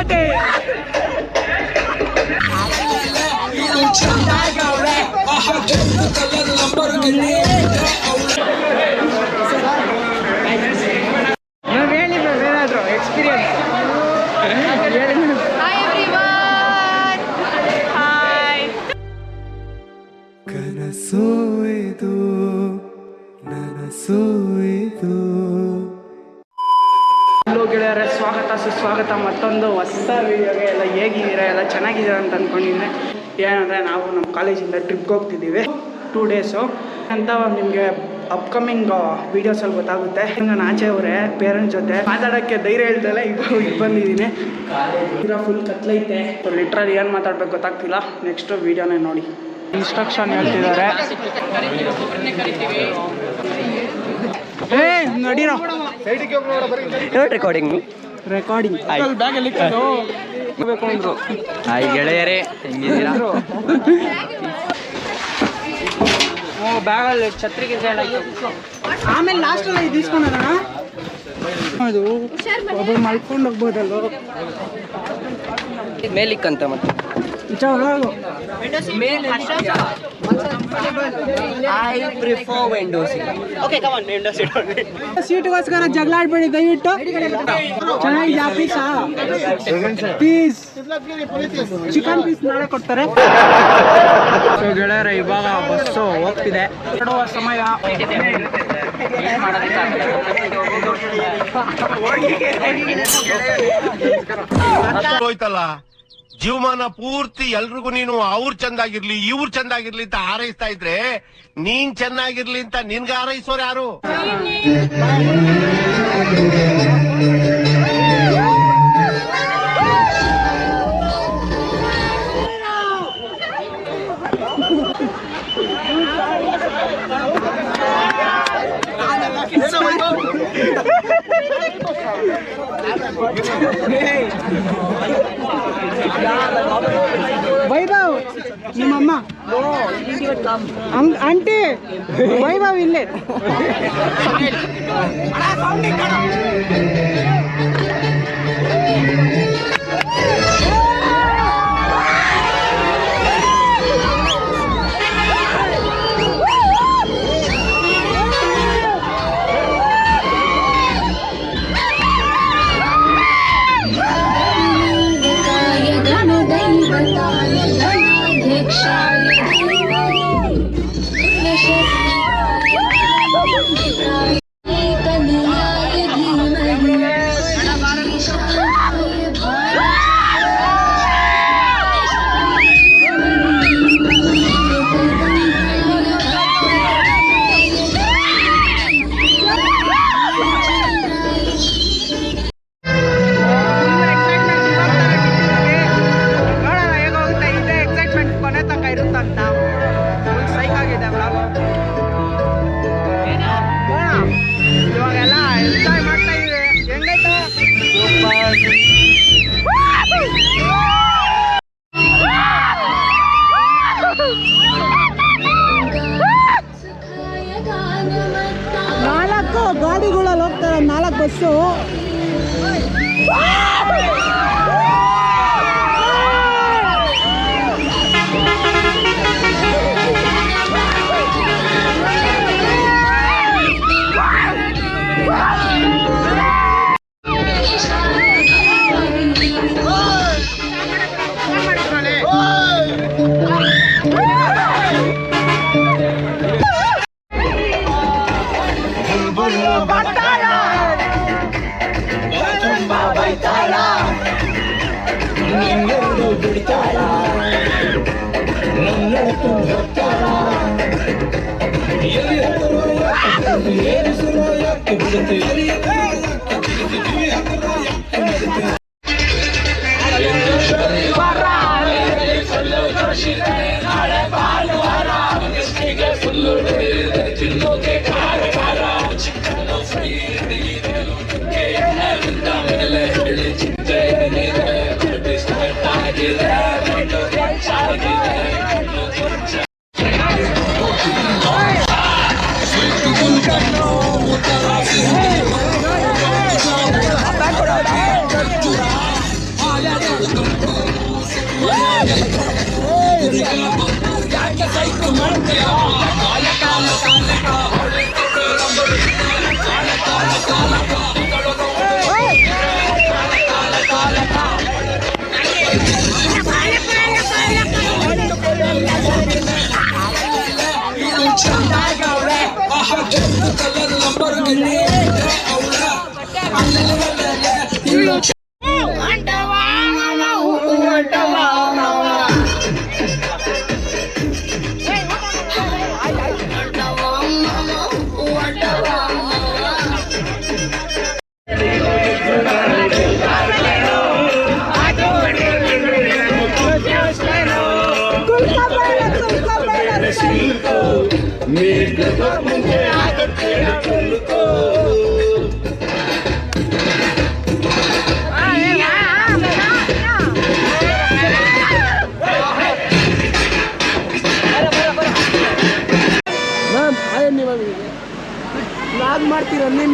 Party. ನಾವು ಹೇಳಿದ್ರು ಏನಾದ್ರು ಎಕ್ಸ್ಪೀರಿಯನ್ಸ್ ಕನಸು ಇದು ನನಸು ಇದು. ಗೆಳೆಯರೆ, ಸ್ವಾಗತ ಸುಸ್ವಾಗತ ಮತ್ತೊಂದು ಹೊಸ ವಿಡಿಯೋಗೆ. ಎಲ್ಲ ಹೇಗಿದ್ದೀರಾ? ಎಲ್ಲ ಚೆನ್ನಾಗಿದ್ದೀರಾ ಅಂತ ಅಂದ್ಕೊಂಡಿದ್ದೆ. ಏನಂದರೆ ನಾವು ನಮ್ಮ ಕಾಲೇಜಿಂದ ಟ್ರಿಪ್ಗೆ ಹೋಗ್ತಿದ್ದೀವಿ 2 ಡೇಸು ಅಂತ. ನಿಮಗೆ ಅಪ್ಕಮಿಂಗ್ ವೀಡಿಯೋಸಲ್ಲಿ ಗೊತ್ತಾಗುತ್ತೆ. ನಾನು ಆಚೆ ಅವರೇ ಪೇರೆಂಟ್ಸ್ ಜೊತೆ ಮಾತಾಡೋಕ್ಕೆ ಧೈರ್ಯ ಹೇಳ್ದಲ್ಲ ಈಗ ಬಂದಿದ್ದೀನಿ. ಈಗ ಫುಲ್ ಕತ್ಲೈತೆ, ಲಿಟ್ರಲಿ ಏನು ಮಾತಾಡ್ಬೇಕು ಗೊತ್ತಾಗ್ತಿಲ್ಲ. ನೆಕ್ಸ್ಟ್ ವೀಡಿಯೋನೇ ನೋಡಿ. ಇನ್ಸ್ಟ್ರಕ್ಷನ್ ಹೇಳ್ತಿದ್ದಾರೆ. ನಡೀರೋ ರೆಕಾರ್ಡಿಂಗ್ ಬ್ಯಾಗಲ್ಲಿ ಅಂದ್ರು. ಹಾಯ್ ಗೆಳೆಯರೇ, ಹೆಂಗಿದ್ದೀರಾ? ಬ್ಯಾಗಲ್ಲಿ ಛತ್ರಿಗೆ ಆಮೇಲೆ ಲಾಸ್ಟಲ್ಲಿ ಇದು ಇಸ್ಕೊಂಡೋಣ. ಅದು ಒಬ್ಬರು ಮಲ್ಕೊಂಡು ಹೋಗ್ಬೋದಲ್ವ ಮೇಲಿಕ್ಕಂತ. ಮತ್ತೆ ಸೀಟ್ಗೋಸ್ಕರ ಜಗಳ ಆಡ್ಬೇಡಿ ದಯವಿಟ್ಟು. ಚೆನ್ನಾಗಿ ಪೀಸ್ ಚಿಕನ್ ಪೀಸ್ ನಾಳೆ ಕೊಡ್ತಾರೆ. ಗೆಳೆಯರೆ, ಇವಾಗ ಬಸ್ಸು ಹೋಗ್ತಿದೆ. ಹೊರಡುವ ಸಮಯ. ಹೋಯ್ತಲ್ಲ, ಜೀವಮಾನ ಪೂರ್ತಿ ಎಲ್ರಿಗೂ ನೀನು ಅವ್ರು ಚಂದಾಗಿರ್ಲಿ ಇವ್ರು ಚಂದಾಗಿರ್ಲಿ ಅಂತ ಹಾರೈಸ್ತಾ ಇದ್ರೆ, ನೀನ್ ಚೆನ್ನಾಗಿರ್ಲಿ ಅಂತ ನಿನ್ಗೆ ಹಾರೈಸೋರು ಯಾರು? ವೈಭವ್ ನಿಮ್ಮಮ್ಮ ಆಂಟಿ ವೈಭವ್ ಇಲ್ಲೇ. ಗಾಡಿಗಳಲ್ಲಿ ಹೋಗ್ತಾರೆ 4 ಬಸ್ಸು.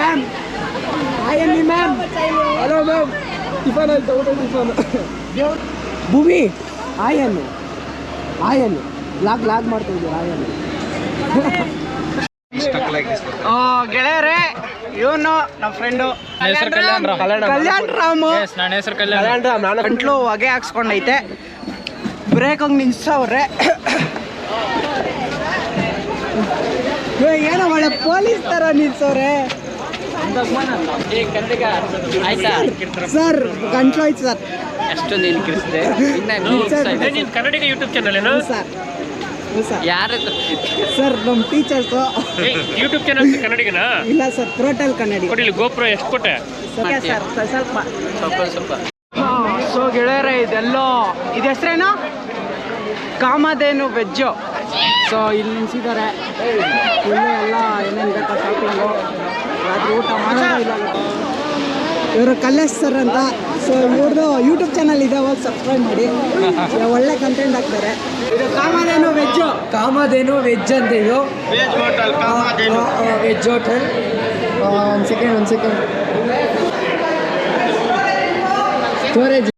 ಮ್ಯಾಮ್ ಹಾಯ್ ಅನ್ನಿ ಮ್ಯಾಮ್. Hello ma'am. ಟಿಫನ್ ಆಯ್ತು, ಊಟ ಟಿಫನ್. ಭೂಮಿ ಹಾಯ್ ಅನ್ನು, ಹಾಯ್ ಅನ್ನು. ಲಾಗ್ ಮಾಡ್ತಾ ಇದ್ದೀವಿ ಹಾಯ್ ಅನ್ನು. ಗೆಳೆಯರೇ, ಇವನು ನಮ್ಮ ಫ್ರೆಂಡು ಕಲ್ಯಾಣ್ ರಾಮ್. ನನ್ನ ಹೆಸರು ಕಲ್ಯಾಣ್ ರಾಮ್. ಗಂಟ್ಲು ಹೊಗೆ ಹಾಕ್ಸ್ಕೊಂಡೈತೆ, ಬ್ರೇಕ್ ಹಂಗೆ ನಿಲ್ಸವ್ರೆ. ಏನೋ ಒಳ್ಳೆ ಪೊಲೀಸ್ ತರ ನಿಲ್ಸವ್ರೆ ಸರ್. ಗಂಟ್ಲು ಆಯ್ತು ಸರ್. ಅಷ್ಟೊಂದು ಏನು ಕಿರಿಸಿದೆ. ಕನ್ನಡಿಗ ಯೂಟ್ಯೂಬ್ ಚಾನಲ್ ಏನು ಸರ್? ಯಾರು ಸರ್ ನಮ್ಮ ಟೀಚರ್ಸು. ಯೂಟ್ಯೂಬ್ ಚಾನಲ್ ಕನ್ನಡಿಗನಾ? ಇಲ್ಲ ಸರ್, ಟೋಟಲ್ ಕನ್ನಡಿ. ಕೊಡಿ ಗೋಪುರ ಎಷ್ಟು ಕೊಟ್ಟೆ? ಸರ್ ಸ್ವಲ್ಪ ಸ್ವಲ್ಪ. ಸೊ ಗೆಳೆಯರೆ, ಇದೆಲ್ಲೋ ಇದು ಹೆಸ್ರೇನು? ಕಾಮಧೇನು ವೆಜ್ಜು. ಸೊ ಇಲ್ಲಿ ನಿಲ್ಸಿದ್ದಾರೆ ಫುಲ್ಲು ಎಲ್ಲ ಏನೇನು ಬೇಕಾ ಶಾಪಿಂಗು. ರಾತ್ರಿ ಊಟ ಮಾಡೋದಿಲ್ಲ. ಇವರು ಕಲ್ಲೇಶ್ ಸರ್ ಅಂತ. ಸೊ ಇವ್ರದ್ದು ಯೂಟ್ಯೂಬ್ ಚಾನಲ್ ಇದೆ, ಹೋಗಿ ಸಬ್ಸ್ಕ್ರೈಬ್ ಮಾಡಿ, ಒಳ್ಳೆ ಕಂಟೆಂಟ್ ಹಾಕ್ತಾರೆ. ಇದು ಕಾಮಧೇನು ವೆಜ್ಜು. ಕಾಮಧೇನು ವೆಜ್ ಅಂತ ಇದು ವೆಜ್ ಹೋಟೆಲ್. Veg hotel. ಒಂದು ಸೆಕೆಂಡ್ ಸ್ಟೋರೇಜ್.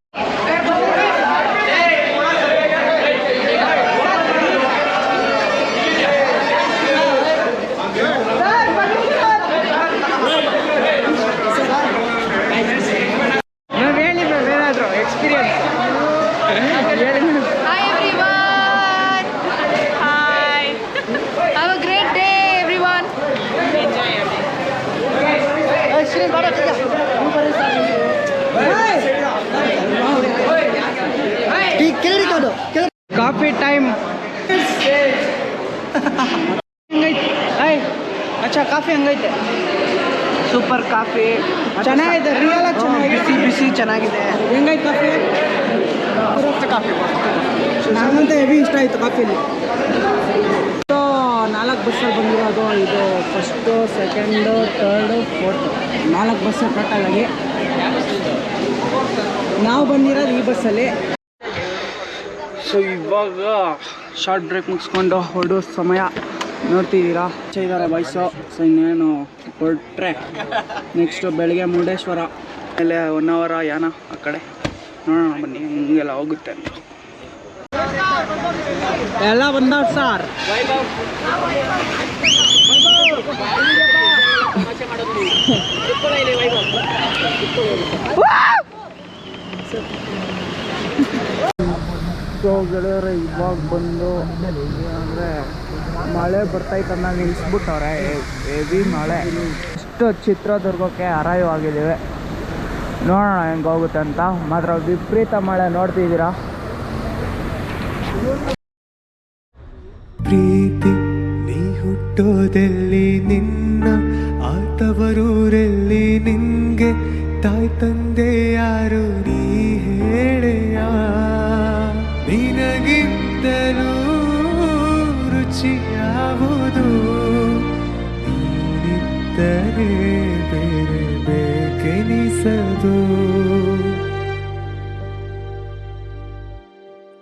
Coffee time. ಅಚ್ಚಾ ಕಾಫಿ ಹಂಗೈತೆ. ಸೂಪರ್ ಕಾಫಿ ಚೆನ್ನಾಗಿದೆ, ರಿಯಲ್ ಆಗಿ ಚೆನ್ನಾಗಿದೆ. ಬಿಸಿ ಚೆನ್ನಾಗಿದೆ. ಹೆಂಗೈತೆ ಕಾಫಿ? ಕಾಫಿ ನನಗಂತ ಹೆವಿ ಇಷ್ಟ ಆಯಿತು ಕಾಫಿಲಿ. 4 ಬಸ್ಸಲ್ಲಿ ಬಂದಿರೋದು. ಇದು first, second, third, fourth, 4 bus ಟೋಟಲಾಗಿ. ನಾವು ಬಂದಿರೋದು ಈ ಬಸ್ಸಲ್ಲಿ. ಸೊ ಇವಾಗ ಶಾರ್ಟ್ ಬ್ರೇಕ್ ಮುಗಿಸ್ಕೊಂಡು ಹೊರಡೋ ಸಮಯ. ನೋಡ್ತಿದ್ದೀರಾ ಇದ್ದಾರೆ ಬಾಯ್ಸು. ಸೊ ಇನ್ನೇನು ಹೊರಟ್ರೆ ನೆಕ್ಸ್ಟು ಬೆಳಗ್ಗೆ ಮುರುಡೇಶ್ವರ, ಆಮೇಲೆ ಹೊನ್ನಾವರ ಯಾನ ಆ ಕಡೆ ನೋಡೋಣ ಬನ್ನಿ ಹಿಂಗೆಲ್ಲ ಹೋಗುತ್ತೆ ಅಂತ. ಎಲ್ಲ ಬಂದವ್ರು ಸರ್. ಸೊ ಗೆಳೆಯರೆ, ಇವಾಗ ಬಂದು ಅಂದರೆ ಮಳೆ ಬರ್ತೈತೆ ಅನ್ನೋ ನಿಲ್ಲಿಸ್ಬಿಟ್ಟವ್ರೆ. ಹೆವಿ ಮಳೆ. ಇಷ್ಟು ಚಿತ್ರದುರ್ಗಕ್ಕೆ ಅರೈವ್ ಆಗಿದ್ದೀವಿ. ನೋಡೋಣ ಹೆಂಗೆ ಹೋಗುತ್ತೆ ಅಂತ. ಮಾತ್ರ ವಿಪರೀತ ಮಳೆ ನೋಡ್ತಿದ್ದೀರಾ. ಪ್ರೀತಿ ನೀ ಹುಟ್ಟೋದೆಲ್ಲಿ, ನಿನ್ನ ಆತವರೂರೆಲ್ಲಿ, ನಿನ್ಗೆ ತಾಯಿ ತಂದೆ ಯಾರು ನೀ ಹೇಳೆಯ? ನಿನಗಿಂತಲೂ ರುಚಿ ಯಾವುದು? ನೀನಿದ್ದರೆ ಬೇರೆ ಬೇಕೆನಿಸದು.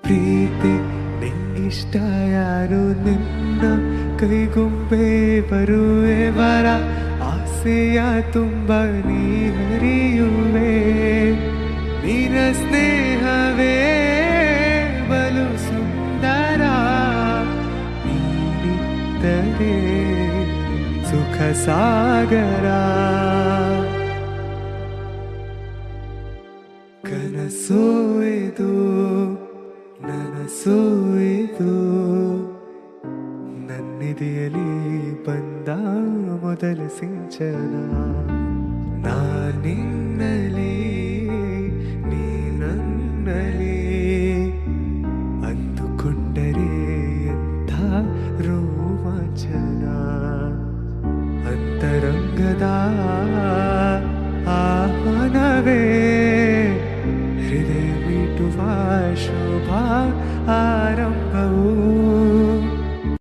ಪ್ರೀತಿ ನಿನ್ಗಿಷ್ಟ ಯಾರು? ನಿನ್ನ ಕೈಗೊಂಬೆ ಬರುವೆ ವರ, ಆಸೆಯ ತುಂಬ ನೀ ಹರಿಯುವೆ. ನಿನ್ನ ಸ್ನೇಹವೇ ಬಲು ಸುಂದರ, ನೀನಿದ್ದರೆ ಸುಖ ಸಾಗರ. ಕನಸೋ ಇದು ನನಸೋ ಇದು, ನನ್ನಿದೆಯಲ್ಲಿ ಬಂದ ಮೊದಲ ಸಿಂಚನ. ನಾನಿನ್ನಲಿ ನೀ ನನ್ನಲಿ, ಅಂದುಕೊಂಡರೆ ಎಂಥ ರೋಮಾಂಚನ. ಅಂತರಂಗದ ಆಹ್ವಾನವೇ ಹೃದಯ ಮೀಟುವ ಶೋಭಾ ಆರಂಭವು.